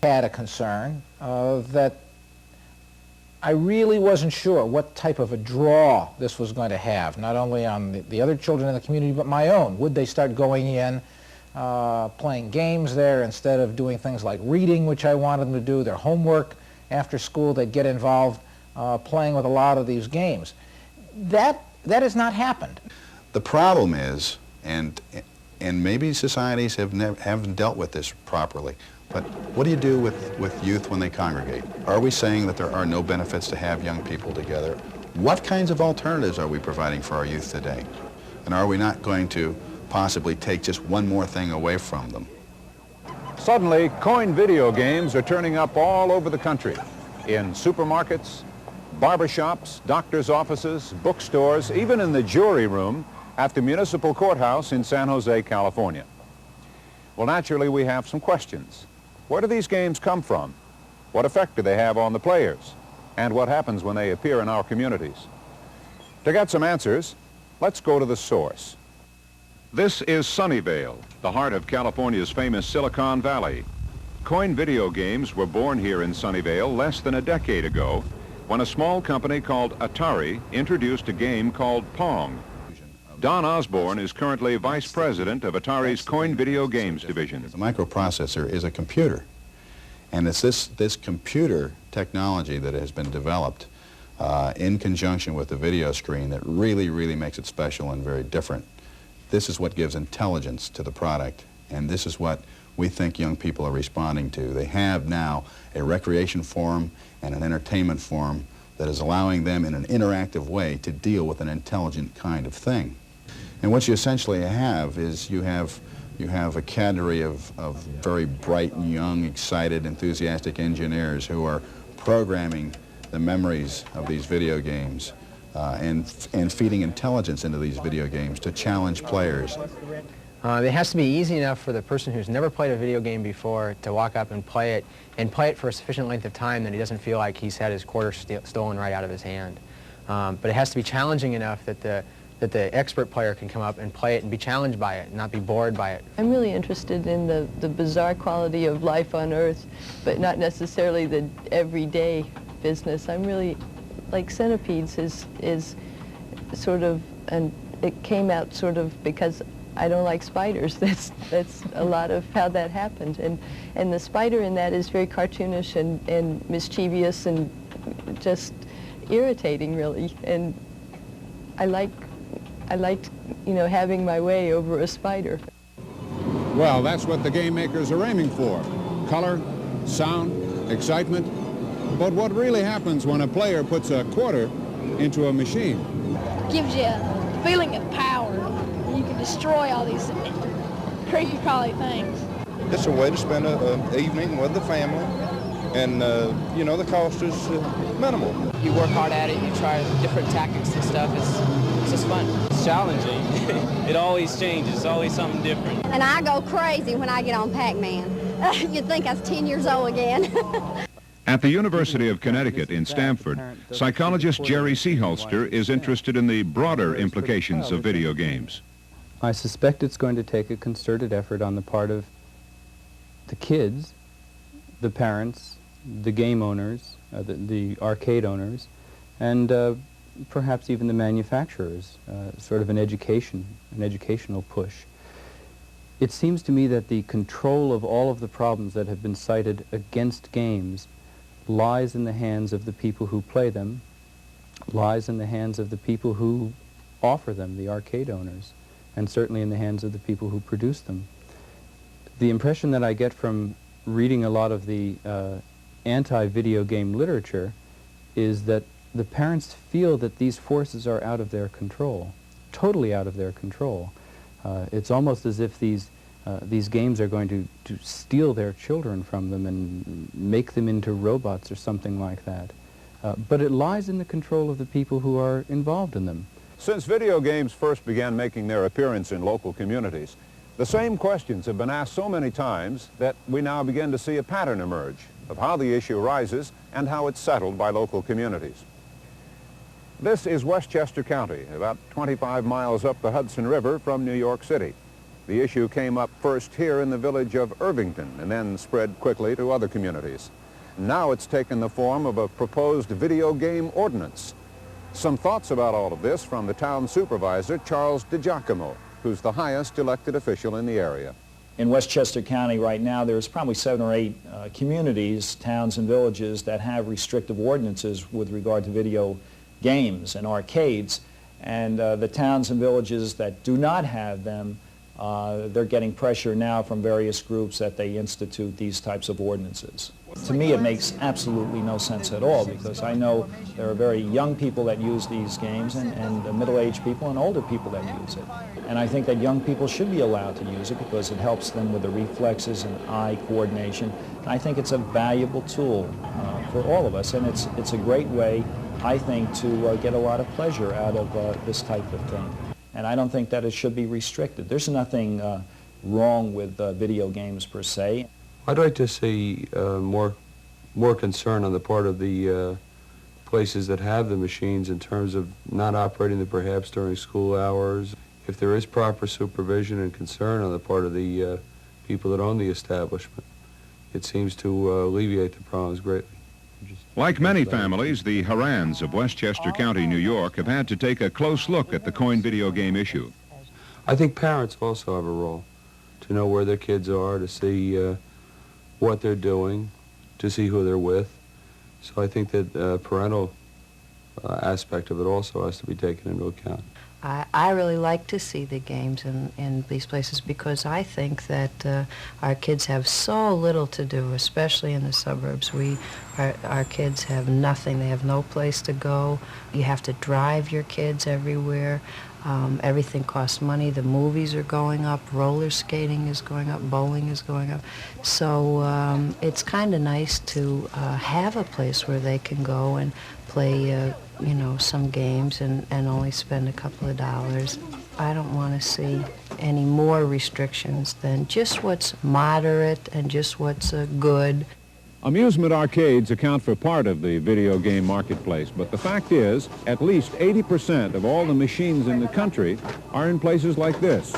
had a concern that I really wasn't sure what type of a draw this was going to have, not only on the other children in the community, but my own. Would they start going in, playing games there instead of doing things like reading, which I wanted them to do, their homework after school? They'd get involved playing with a lot of these games. That has not happened. The problem is, and maybe societies haven't dealt with this properly, but what do you do with youth when they congregate? Are we saying that there are no benefits to have young people together? What kinds of alternatives are we providing for our youth today? And are we not going to possibly take just one more thing away from them? Suddenly, coin video games are turning up all over the country, in supermarkets, barbershops, doctors' offices, bookstores, even in the jury room at the municipal courthouse in San Jose, California. Well, naturally, we have some questions. Where do these games come from? What effect do they have on the players? And what happens when they appear in our communities? To get some answers, let's go to the source. This is Sunnyvale, the heart of California's famous Silicon Valley. Coin video games were born here in Sunnyvale less than a decade ago when a small company called Atari introduced a game called Pong. Don Osborne is currently vice president of Atari's Coin Video Games division. The microprocessor is a computer, and it's this computer technology that has been developed in conjunction with the video screen that really makes it special and very different. This is what gives intelligence to the product, and this is what we think young people are responding to. They have now a recreation forum and an entertainment forum that is allowing them in an interactive way to deal with an intelligent kind of thing. And what you essentially have is you have a cadre of very bright, young, excited, enthusiastic engineers who are programming the memories of these video games and feeding intelligence into these video games to challenge players. It has to be easy enough for the person who's never played a video game before to walk up and play it for a sufficient length of time that he doesn't feel like he's had his quarter stolen right out of his hand. But it has to be challenging enough that the expert player can come up and play it and be challenged by it and not be bored by it. I'm really interested in the bizarre quality of life on Earth, but not necessarily the everyday business. I'm really, like Centipedes is sort of, and it came out sort of because I don't like spiders. That's a lot of how that happened. And the spider in that is very cartoonish and mischievous and just irritating, really. And I liked, having my way over a spider. Well, that's what the game makers are aiming for. Color, sound, excitement. But what really happens when a player puts a quarter into a machine? Gives you a feeling of power. You can destroy all these creepy crawly things. It's a way to spend an evening with the family, and the cost is minimal. You work hard at it, you try different tactics and stuff. It's just fun. It's challenging. It always changes. It's always something different. And I go crazy when I get on Pac-Man. You'd think I was 10 years old again. At the University of Connecticut in Stamford, psychologist Jerry Seeholster is interested in the broader implications of video games. I suspect it's going to take a concerted effort on the part of the kids, the parents, the game owners, the arcade owners, and perhaps even the manufacturers, sort of an educational push. It seems to me that the control of all of the problems that have been cited against games lies in the hands of the people who play them, lies in the hands of the people who offer them, the arcade owners, and certainly in the hands of the people who produce them. The impression that I get from reading a lot of the anti-video game literature is that the parents feel that these forces are out of their control, totally out of their control. It's almost as if these games are going to steal their children from them and make them into robots or something like that. But it lies in the control of the people who are involved in them. Since video games first began making their appearance in local communities, the same questions have been asked so many times that we now begin to see a pattern emerge of how the issue arises and how it's settled by local communities. This is Westchester County, about 25 miles up the Hudson River from New York City. The issue came up first here in the village of Irvington and then spread quickly to other communities. Now it's taken the form of a proposed video game ordinance. Some thoughts about all of this from the town supervisor, Charles DiGiacomo, who's the highest elected official in the area. In Westchester County right now, there's probably 7 or 8 communities, towns and villages that have restrictive ordinances with regard to video games and arcades. And the towns and villages that do not have them, they're getting pressure now from various groups that they institute these types of ordinances. To me, it makes absolutely no sense at all, because I know there are very young people that use these games and middle-aged people and older people that use it. And I think that young people should be allowed to use it because it helps them with the reflexes and eye coordination. And I think it's a valuable tool for all of us, and it's a great way, I think, to get a lot of pleasure out of this type of thing. And I don't think that it should be restricted. There's nothing wrong with video games per se. I'd like to see more concern on the part of the places that have the machines in terms of not operating them perhaps during school hours. If there is proper supervision and concern on the part of the people that own the establishment, it seems to alleviate the problems greatly. Like many families, the Harans of Westchester County, New York, have had to take a close look at the coin video game issue. I think parents also have a role to know where their kids are, to see what they're doing, to see who they're with. So I think that parental aspect of it also has to be taken into account. I really like to see the games in these places because I think that our kids have so little to do, especially in the suburbs. Our kids have nothing. They have no place to go. You have to drive your kids everywhere. Everything costs money. The movies are going up. Roller skating is going up. Bowling is going up. So it's kind of nice to have a place where they can go and play you know, some games and only spend a couple of dollars. I don't want to see any more restrictions than just what's moderate and just what's good. Amusement arcades account for part of the video game marketplace, but the fact is, at least 80% of all the machines in the country are in places like this.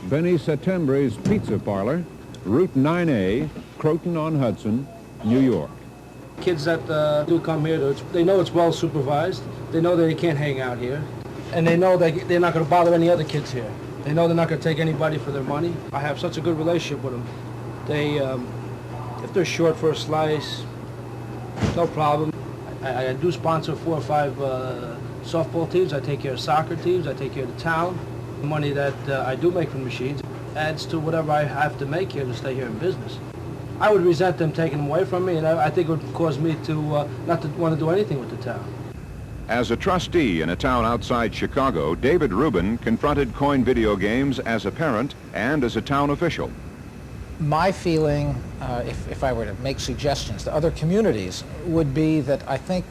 Benny Settembre's Pizza Parlor, Route 9A, Croton-on-Hudson, New York. Kids that do come here, they know it's well supervised. They know that they can't hang out here. And they know that they're not going to bother any other kids here. They know they're not going to take anybody for their money. I have such a good relationship with them. They, if they're short for a slice, no problem. I do sponsor 4 or 5 softball teams. I take care of soccer teams. I take care of the town. The money that I do make from machines adds to whatever I have to make here to stay here in business. I would resent them taking them away from me, and I think it would cause me to not to want to do anything with the town. As a trustee in a town outside Chicago, David Rubin confronted coin video games as a parent and as a town official. My feeling, if I were to make suggestions to other communities, would be that I think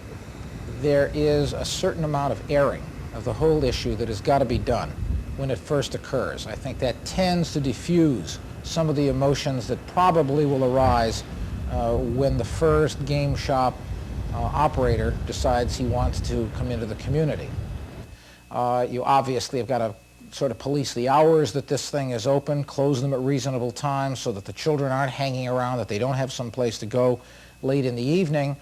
there is a certain amount of airing of the whole issue that has got to be done when it first occurs. I think that tends to diffuse some of the emotions that probably will arise when the first game shop operator decides he wants to come into the community. You obviously have got to sort of police the hours that this thing is open, close them at reasonable times so that the children aren't hanging around, that they don't have some place to go late in the evening.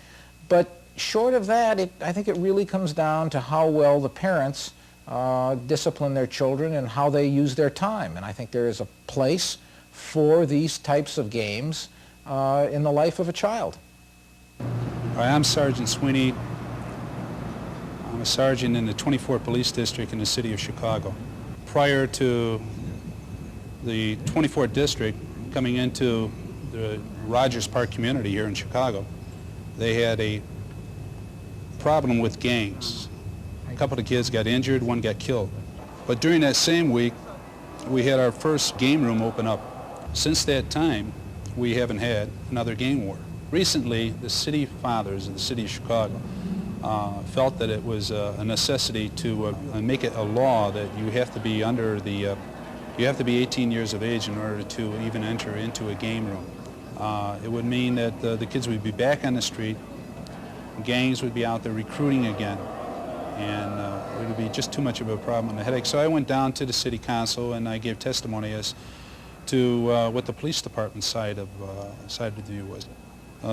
But short of that, I think it really comes down to how well the parents discipline their children and how they use their time. And I think there is a place for these types of games in the life of a child. Hi, I'm Sergeant Sweeney. I'm a sergeant in the 24th Police District in the city of Chicago. Prior to the 24th District coming into the Rogers Park community here in Chicago, they had a problem with gangs. A couple of kids got injured, one got killed. But during that same week, we had our first game room open up. Since that time, we haven't had another gang war. Recently, the city fathers of the city of Chicago felt that it was a necessity to make it a law that you have to be under the, you have to be 18 years of age in order to even enter into a game room. It would mean that the kids would be back on the street, gangs would be out there recruiting again, and it would be just too much of a problem and a headache. So I went down to the city council and I gave testimony as to what the police department's side of the view was.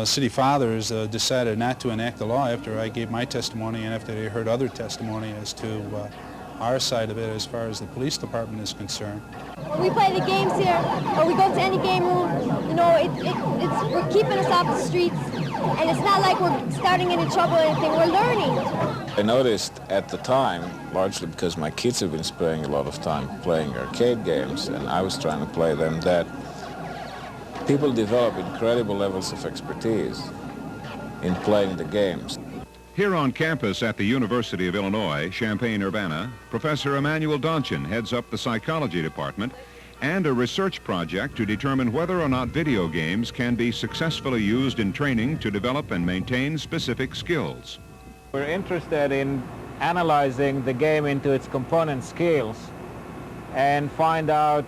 City fathers decided not to enact the law after I gave my testimony and after they heard other testimony as to our side of it as far as the police department is concerned. When we play the games here, or we go to any game room, you know, we're keeping us off the streets, and it's not like we're starting any trouble or anything, we're learning. I noticed at the time, largely because my kids have been spending a lot of time playing arcade games, and I was trying to play them, that people develop incredible levels of expertise in playing the games. Here on campus at the University of Illinois, Champaign-Urbana, Professor Emmanuel Donchin heads up the psychology department and a research project to determine whether or not video games can be successfully used in training to develop and maintain specific skills. We're interested in analyzing the game into its component skills and find out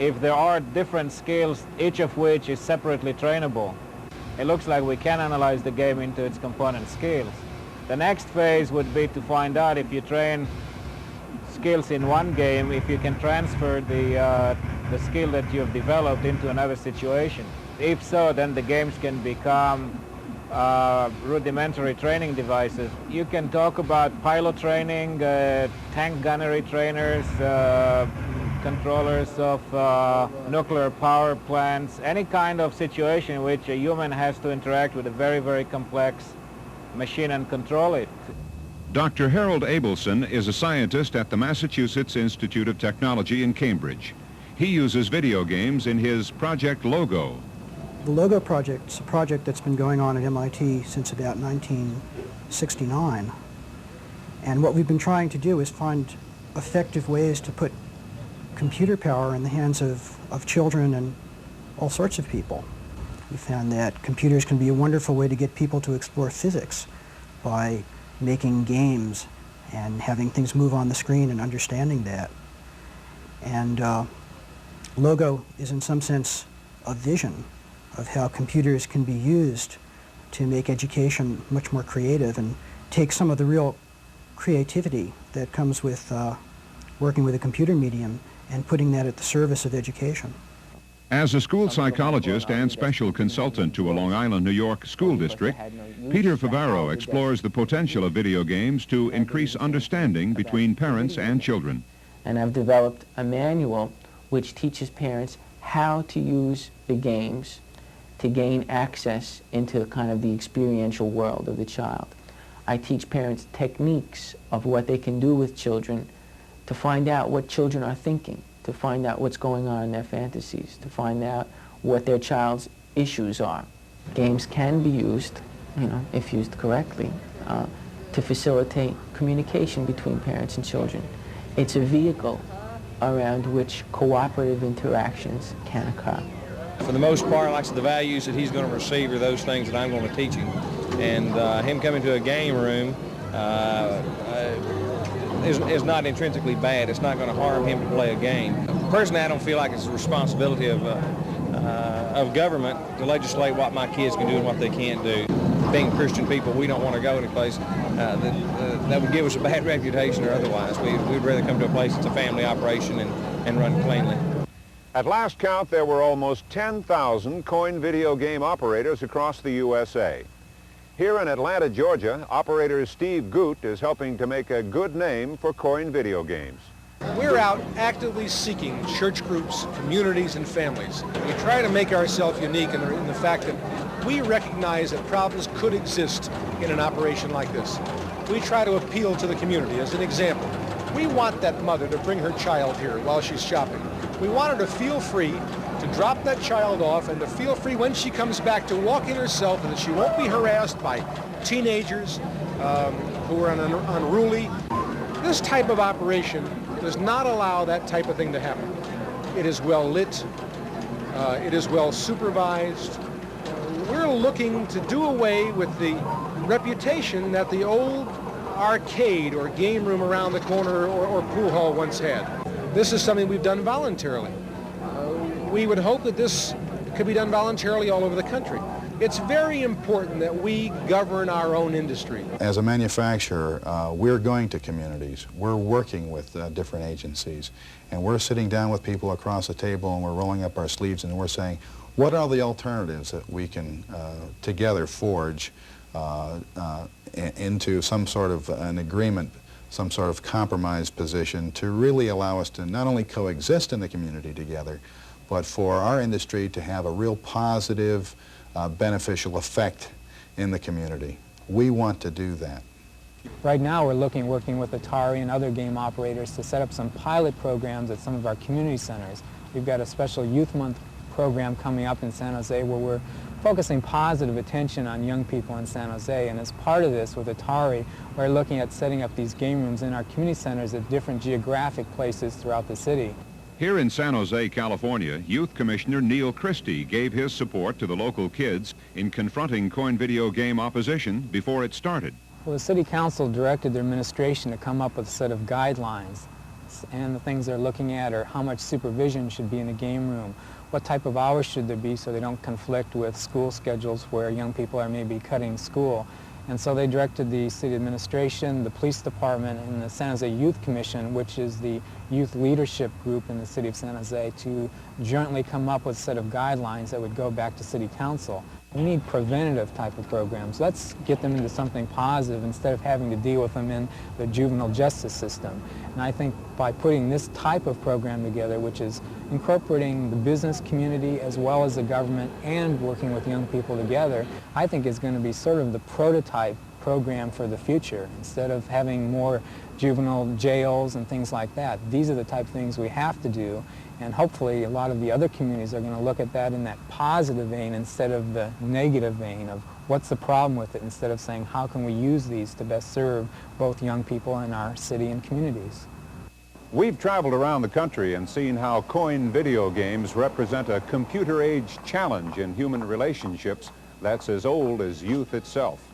if there are different skills, each of which is separately trainable. It looks like we can analyze the game into its component skills. The next phase would be to find out if you train skills in one game, if you can transfer the skill that you have developed into another situation. If so, then the games can become rudimentary training devices. You can talk about pilot training, tank gunnery trainers, controllers of nuclear power plants, any kind of situation in which a human has to interact with a very, very complex machine and control it. Dr. Harold Abelson is a scientist at the Massachusetts Institute of Technology in Cambridge. He uses video games in his Project Logo. The Logo project is a project that's been going on at MIT since about 1969. And what we've been trying to do is find effective ways to put computer power in the hands of children and all sorts of people. We found that computers can be a wonderful way to get people to explore physics by making games and having things move on the screen and understanding that. And Logo is in some sense a vision of how computers can be used to make education much more creative and take some of the real creativity that comes with working with a computer medium and putting that at the service of education. As a school psychologist and special consultant to a Long Island, New York school district, Peter Favaro explores the potential of video games to increase understanding between parents and children. And I've developed a manual which teaches parents how to use the games to gain access into kind of the experiential world of the child. I teach parents techniques of what they can do with children to find out what children are thinking, to find out what's going on in their fantasies, to find out what their child's issues are. Games can be used, if used correctly, to facilitate communication between parents and children. It's a vehicle around which cooperative interactions can occur. For the most part, like the values that he's going to receive are those things that I'm going to teach him. And him coming to a game room is not intrinsically bad. It's not going to harm him to play a game. Personally, I don't feel like it's the responsibility of government to legislate what my kids can do and what they can't do. Being Christian people, we don't want to go any place that would give us a bad reputation or otherwise. We'd rather come to a place that's a family operation and run cleanly. At last count, there were almost 10,000 coin video game operators across the USA. Here in Atlanta, Georgia, operator Steve Goot is helping to make a good name for coin video games. We're out actively seeking church groups, communities, and families. We try to make ourselves unique in the fact that we recognize that problems could exist in an operation like this. We try to appeal to the community. As an example, we want that mother to bring her child here while she's shopping. We want her to feel free to drop that child off and to feel free when she comes back to walk in herself and that she won't be harassed by teenagers who are unruly. This type of operation does not allow that type of thing to happen. It is well lit. It is well supervised. We're looking to do away with the reputation that the old arcade or game room around the corner or pool hall once had. This is something we've done voluntarily. We would hope that this could be done voluntarily all over the country. It's very important that we govern our own industry. As a manufacturer, we're going to communities. We're working with different agencies, and we're sitting down with people across the table, and we're rolling up our sleeves, and we're saying, what are the alternatives that we can together forge into some sort of an agreement, some sort of compromise position to really allow us to not only coexist in the community together, but for our industry to have a real positive, beneficial effect in the community. We want to do that. Right now we're working with Atari and other game operators to set up some pilot programs at some of our community centers. We've got a special Youth Month program coming up in San Jose where we're focusing positive attention on young people in San Jose, and as part of this with Atari we're looking at setting up these game rooms in our community centers at different geographic places throughout the city. Here in San Jose, California, Youth Commissioner Neil Christie gave his support to the local kids in confronting coin video game opposition before it started. Well, the City Council directed their administration to come up with a set of guidelines, and the things they're looking at are how much supervision should be in the game room, what type of hours should there be so they don't conflict with school schedules where young people are maybe cutting school. And so they directed the city administration, the police department, and the San Jose Youth Commission, which is the youth leadership group in the city of San Jose, to jointly come up with a set of guidelines that would go back to city council. We need preventative type of programs. Let's get them into something positive instead of having to deal with them in the juvenile justice system. And I think by putting this type of program together, which is incorporating the business community as well as the government and working with young people together, I think is going to be sort of the prototype program for the future. Instead of having more juvenile jails and things like that, these are the type of things we have to do, and hopefully a lot of the other communities are going to look at that in that positive vein instead of the negative vein of what's the problem with it, instead of saying how can we use these to best serve both young people in our city and communities. We've traveled around the country and seen how coin video games represent a computer-age challenge in human relationships that's as old as youth itself.